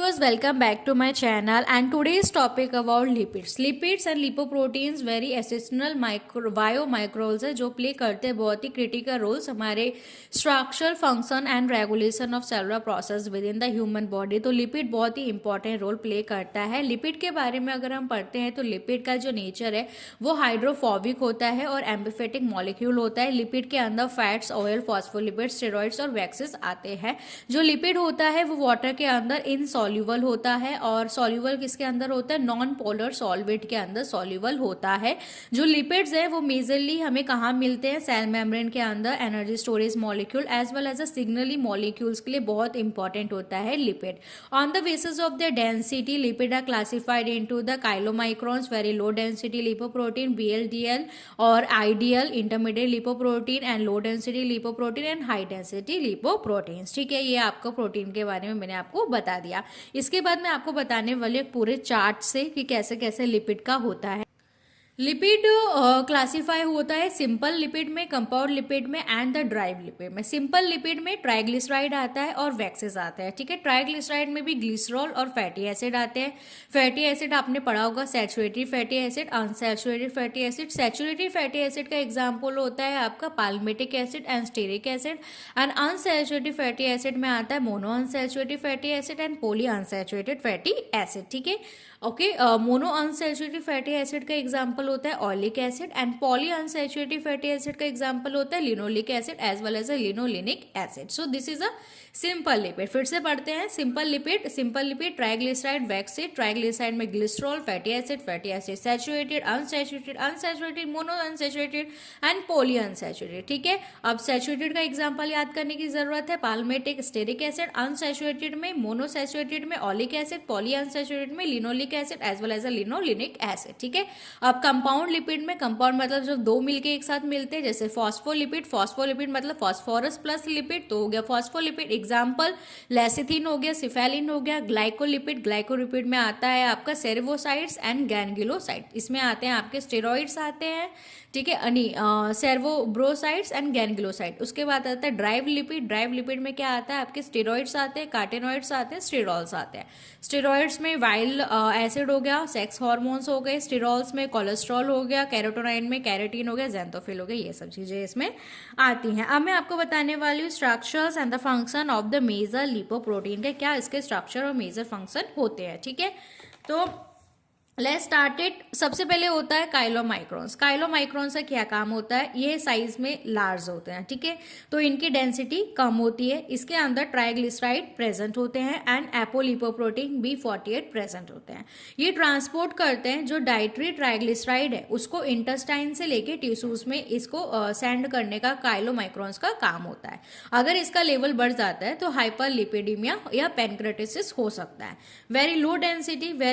viewers, welcome back to my channel and today's topic about lipids. Lipids and lipoproteins very essential biomicrols है जो play करते हैं बहुत ही critical roles हमारे structural function and regulation of cellular process with in the human body. तो lipid बहुत ही important role play करता है। लिपिड के बारे में अगर हम पढ़ते हैं तो लिपिड का जो नेचर है वो हाइड्रोफोबिक होता है और एम्फीफेटिक मॉलिक्यूल होता है। लिपिड के अंदर फैट्स, ऑयल, फॉस्फोलिपिड, स्टेरॉइड्स और वैक्सेस आते हैं। जो लिपिड होता है वो वाटर के अंदर इनसॉल्युबल होता है और सॉल्युबल किसके अंदर होता है? नॉन पोलर सॉल्वेंट के अंदर सॉल्युबल होता है। जो लिपिड्स है वो मेजरली हमें कहाँ मिलते हैं? सेल मेम्ब्रेन के अंदर energy storage molecule as well as a signalling molecules के लिए बहुत इंपॉर्टेंट होता है lipid. On the basis of the density lipid are classified into the chylomicrons, very low density lipoprotein, VLDL और IDL, intermediate lipoprotein and low density lipoprotein and high density lipoproteins. ठीक है, ये आपको प्रोटीन के बारे में मैंने आपको बता दिया। इसके बाद मैं आपको बताने वाली एक पूरे चार्ट से कि कैसे कैसे लिपिड का होता है। लिपिड क्लासीफाई होता है सिंपल लिपिड में, कंपाउंड लिपिड में एंड द ड्राइव लिपिड में। सिंपल लिपिड में ट्राइग्लिसराइड आता है और वैक्सेस आता है। ठीक है, ट्राइग्लिसराइड में भी ग्लिसरॉल और फैटी एसिड आते हैं। फैटी एसिड आपने पढ़ा होगा, saturated fatty acid, unsaturated fatty acid. Saturated fatty acid का एग्जाम्पल होता है आपका palmitic acid and stearic acid. And unsaturated fatty acid में आता है mono unsaturated fatty acid and poly unsaturated fatty acid. ठीक है, okay, mono unsaturated fatty acid का एग्जांपल होता है oleic acid and poly unsaturated fatty acid का example होता है linoleic acid as well as a linolenic acid. So this is a simple lipid. फिर से पढ़ते हैं सिंपल लिपिड ट्राइग्लिसराइड, वैक्सेट, ट्राइग्लिसराइड में glycerol, fatty acid saturated, unsaturated, mono unsaturated and poly unsaturated. ठीक है, अब सैचुरेटेड का एग्जांपल याद करने की जरूरत है, पाल्मेटिक, स्टेरिक एसिड, अनसैचुरेटेड में मोनोसैचुरेटेड में ऑलिक एसिड, पॉली अनसैचुरेटेड में linoleic acid as well as a linolenic acid. ठीक है, अब कंपाउंड लिपिड में, कंपाउंड मतलब जब दो मिलके एक साथ मिलते हैं, जैसे फॉस्फोलिपिड मतलब फॉस्फोरस प्लस लिपिड, तो हो गया फॉस्फोलिपिड। एग्जाम्पल लेसिथिन हो गया, सिफेलिन हो गया। ग्लाइकोलिपिड में आता है आपका सेर्वोसाइड्स एंड गैंग्लियोसाइड। इसमें आते हैं आपके स्टेरॉइड्स आते हैं। ठीक है, सेर्वोब्रोसाइड्स एंड गैंग्लियोसाइड। उसके बाद आता है ड्राइव लिपिड में क्या आता है? आपके स्टेरॉइड्स आते हैं, कार्टेनॉइड्स आते हैं, स्टेरॉल्स आते हैं। स्टेरॉइड्स में वाइल एसिड हो गया, सेक्स हार्मोन्स हो गए। स्टेरॉल्स में कोलेस्ट्रॉल हो गया, कैरोटोनाइन में कैरेटीन हो गया, ज़ैंथोफिल हो गया। ये सब चीजें इसमें आती हैं। अब मैं आपको बताने वाली हूँ structures and the function of the major lipoprotein के, क्या इसके स्ट्रक्चर और मेजर फंक्शन होते हैं। ठीक है, तो लेट्स स्टार्ट इट। सबसे पहले होता है काइलोमाइक्रॉन्स। काइलोमाइक्रॉन से क्या काम होता है? ये साइज में लार्ज होते हैं। ठीक है, तो इनकी डेंसिटी कम होती है। इसके अंदर ट्राइग्लिसराइड प्रेजेंट होते हैं एंड एपोलिपोप्रोटीन B48 प्रेजेंट होते हैं। ये ट्रांसपोर्ट करते हैं जो डाइटरी ट्राइग्लिसराइड है उसको इंटेस्टाइन से लेके टिश्यूज में इसको सेंड करने का काइलोमाइक्रॉन्स का काम होता है। अगर इसका लेवल बढ़ जाता है तो हाइपरलिपिडीमिया या पैनक्रेटिसिस हो सकता है। वेरी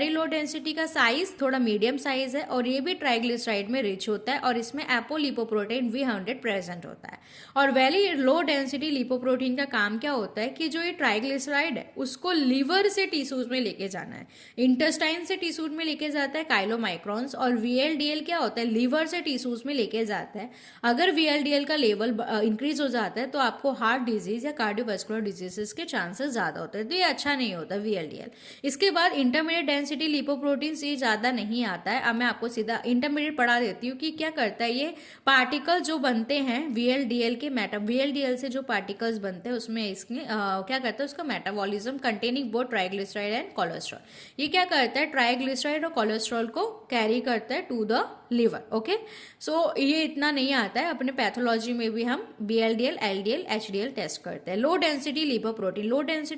लो डेंसिटी का साइज थोड़ा मीडियम साइज है और ये भी ट्राइग्लिसराइड में रिच होता है और इसमें एपोलिपोप्रोटीन V100 प्रेजेंट होता है। और वेरी लो डेंसिटी लिपोप्रोटीन का काम क्या होता है कि जो ये ट्राइग्लिसराइड है उसको लीवर से टिश्यूज में लेके जाना है, इंटेस्टाइन से टिश्यूज में लेके जाता है काइलोमाइक्रॉन्स। और VLDL क्या होता है? लीवर से टिश्यूज में लेके जाता है। अगर VLDL का लेवल इंक्रीज हो जाता है तो आपको हार्ट डिजीज या कार्डियोवास्कुलर डिजीजेस के चांसेस ज्यादा होते हैं, तो ये अच्छा नहीं होता VLDL। इसके बाद इंटरमीडिएट डेंसिटी लिपोप्रोटीन ज्यादा नहीं आता है। अब मैं आपको सीधा इंटरमीडिएट पढ़ा देती हूँ कि क्या करता है। ये पार्टिकल जो बनते हैं VLDL के VLDL से जो पार्टिकल्स बनते हैं उसमें इसमें क्या करता है? उसका metabolism containing both triglyceride and cholesterol. ये क्या करता है? ट्राइग्लिसराइड और कोलेस्ट्रॉल को कैरी करता है टू द लिवर। ओके, सो ये इतना नहीं आता है। अपने पैथोलॉजी में भी हम BLDL, LDL, HDL टेस्ट करते हैं। लो डेंसिटी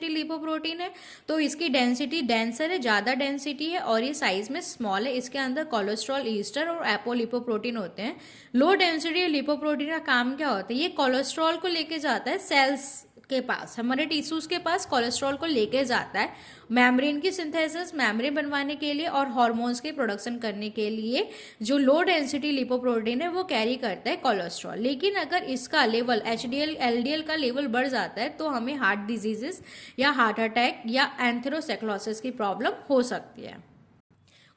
लिपोप्रोटीन है तो इसकी डेंसिटी डेंसर है, ज्यादा डेंसिटी है और ये साइज में स्मॉल है। इसके अंदर कोलेस्ट्रॉल, ईस्टर और एपोलिपोप्रोटीन होते हैं। लो डेंसिटी लिपोप्रोटीन का काम क्या होता है? ये कोलेस्ट्रॉल को लेके जाता है सेल्स के पास, हमारे टिश्यूज के पास कोलेस्ट्रॉल को लेके जाता है मेम्ब्रेन की सिंथेसिस, मेम्ब्रेन बनवाने के लिए और हार्मोन्स के प्रोडक्शन करने के लिए जो लो डेंसिटी लिपोप्रोटीन है वो कैरी करता है कोलेस्ट्रॉल। लेकिन अगर इसका लेवल HDL, LDL का लेवल बढ़ जाता है तो हमें हार्ट डिजीजेस या हार्ट अटैक या एंथेरोसेक्लोसिस की प्रॉब्लम हो सकती है।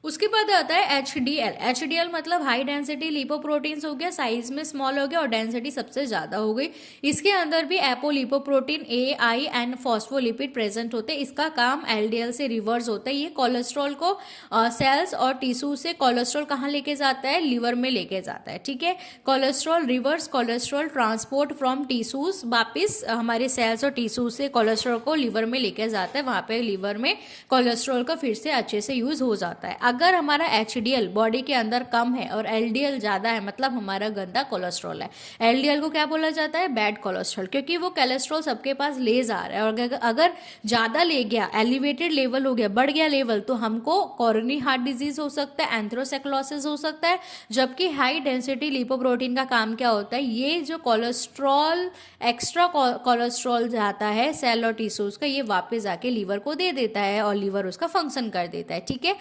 उसके बाद आता है HDL। HDL मतलब हाई डेंसिटी लिपोप्रोटीन्स हो गया, साइज में स्मॉल हो गया और डेंसिटी सबसे ज़्यादा हो गई। इसके अंदर भी एपोलिपोप्रोटीन A, I and phospholipid present होते हैं। इसका काम LDL से रिवर्स होता है। ये कोलेस्ट्रॉल को सेल्स और टिश्यू से कोलेस्ट्रॉल कहाँ लेके जाता है, लिवर में लेके जाता है। ठीक है, cholesterol reverse cholesterol transport from tissues, वापिस हमारे सेल्स और टिश्यू से कोलेस्ट्रॉल को लिवर में लेके जाता है। वहाँ पे लिवर में कोलेस्ट्रॉल का फिर से अच्छे से यूज हो जाता है। अगर हमारा HDL बॉडी के अंदर कम है और LDL ज़्यादा है, मतलब हमारा गंदा कोलेस्ट्रॉल है। LDL को क्या बोला जाता है, बैड कोलेस्ट्रॉल, क्योंकि वो कोलेस्ट्रॉल सबके पास ले जा रहा है। और अगर ज़्यादा ले गया, एलिवेटेड लेवल हो गया, बढ़ गया लेवल, तो हमको कोरोनरी हार्ट डिजीज हो सकता है, एंथ्रोसेक्लोसिस हो सकता है। जबकि हाई डेंसिटी लिपोप्रोटीन का काम क्या होता है, ये जो कोलेस्ट्रॉल एक्स्ट्रा कोलेस्ट्रॉल जाता है सेल और टिश्यूज का, ये वापस आके लीवर को दे देता है और लीवर उसका फंक्शन कर देता है। ठीक है,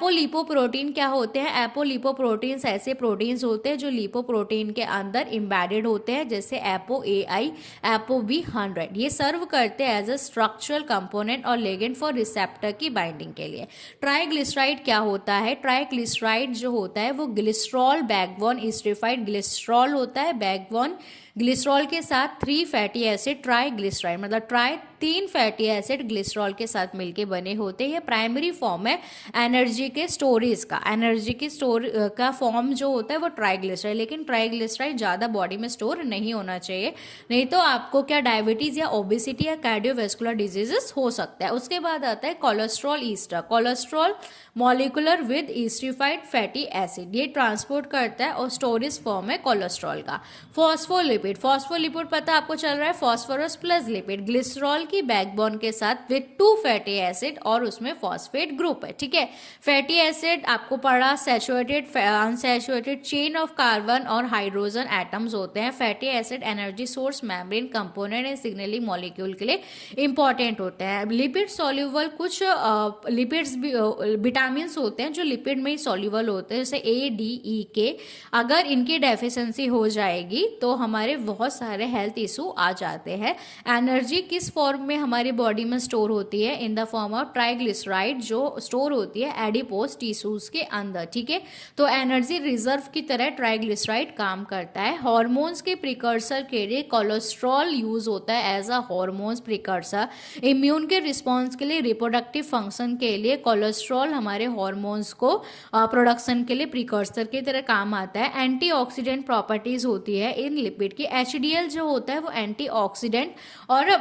एपोलिपोप्रोटीन क्या होते हैं, एपोलिपोप्रोटीन्स ऐसे प्रोटीन्स होते हैं जो लिपोप्रोटीन के अंदर इम्बेडेड होते हैं, जैसे ApoAI, ApoB100। ये सर्व करते हैं एज अ स्ट्रक्चरल कंपोनेंट और लिगेंड फॉर रिसेप्टर की बाइंडिंग के लिए। ट्राइग्लिसराइड क्या होता है, ट्राइग्लिसराइड जो होता है वो ग्लिसरॉल बैकबोन एस्टरिफाइड ग्लिसरॉल होता है। बैकबोन ग्लिसरॉल के साथ 3 फैटी एसिड ट्राइग्लिसराइड, मतलब 3 फैटी एसिड ग्लिसरॉल के साथ मिलके बने होते हैं। ये प्राइमरी फॉर्म है एनर्जी के स्टोरेज का। एनर्जी की स्टोर का फॉर्म जो होता है वो ट्राइग्लिसराइड, लेकिन ट्राइग्लिसराइड ज़्यादा बॉडी में स्टोर नहीं होना चाहिए, नहीं तो आपको क्या डायबिटीज़ या ओबेसिटी या कार्डियोवैस्कुलर डिजीजेस हो सकता है। उसके बाद आता है cholesterol ester. Cholesterol molecular with esterified fatty acid, ये ट्रांसपोर्ट करता है और स्टोरेज फॉर्म है कोलेस्ट्रॉल का। फॉस्फोलिपिड, फॉस्फोलिपिड पता आपको चल रहा है, फॉस्फोरस प्लस लिपिड, ग्लिसरॉल की बैकबोन के साथ विद 2 फैटी एसिड और उसमें फॉस्फेट ग्रुप है। ठीक है, फैटी एसिड आपको पढ़ा saturated unsaturated chain of carbon और हाइड्रोजन एटम्स होते हैं। Fatty acid energy source, membrane component and signalling molecule के लिए इंपॉर्टेंट होते हैं। लिपिड सॉल्युबल, कुछ लिपिड्स भी विटामिन्स होते हैं जो लिपिड में ही सॉल्युबल होते हैं, जैसे A, D, E, K। अगर इनकी डेफिशिएंसी हो जाएगी तो हमारे बहुत सारे हेल्थ इशू आ जाते हैं। एनर्जी किस फॉर्म में हमारी बॉडी में स्टोर होती है, in the form of triglyceride, जो स्टोर होती है एडिपोज टिश्यूज के अंदर। ठीक है, तो एनर्जी रिजर्व की तरह ट्राइग्लिसराइड काम करता है। हार्मोन्स के प्रिकर्सर के लिए कोलेस्ट्रॉल यूज होता है as a hormones precursor. Immune के रिस्पॉन्स के लिए, रिप्रोडक्टिव फंक्शन के लिए कोलेस्ट्रॉल हमारे हार्मोन्स को प्रोडक्शन के लिए प्रिकर्सर की तरह काम आता है। एंटीऑक्सीडेंट प्रॉपर्टीज होती है इन लिपिड की। HDL जो होता है वो एंटीऑक्सीडेंट और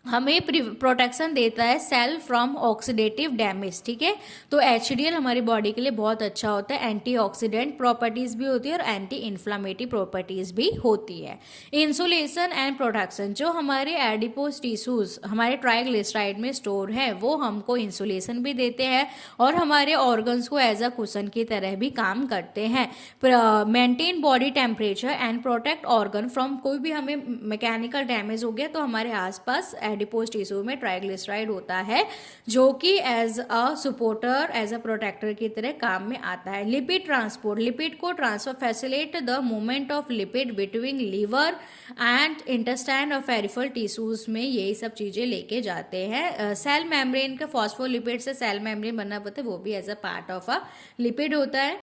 हमें प्रोटेक्शन देता है सेल फ्रॉम ऑक्सीडेटिव डैमेज। ठीक है, तो HDL हमारी बॉडी के लिए बहुत अच्छा होता है। एंटीऑक्सीडेंट प्रॉपर्टीज भी होती है और एंटी इन्फ्लामेटरी प्रॉपर्टीज भी होती है। इंसुलेशन एंड प्रोटेक्शन, जो हमारे एडिपोज टिश्यूज हमारे ट्राइग्लिसराइड में स्टोर है वो हमको इंसुलेशन भी देते हैं और हमारे ऑर्गन्स को एज अ कुशन की तरह भी काम करते हैं। Maintain body temperature and protect organ from, कोई भी हमें मैकेनिकल डैमेज हो गया तो हमारे आसपास एडिपोज टिश्यू में ट्राइग्लिसराइड होता है जो कि as a supporter, as a protector की तरह काम में आता है। लिपिड ट्रांसपोर्ट, लिपिड को transfer facilitate the movement of lipid between liver and intestine और पेरिफेरल टिश्यूज में यही सब चीजें लेके जाते हैं। सेल मेम्ब्रेन का फॉस्फोलिपिड से सेल मेम्ब्रेन बना होता है, वो भी as a part of a lipid होता है।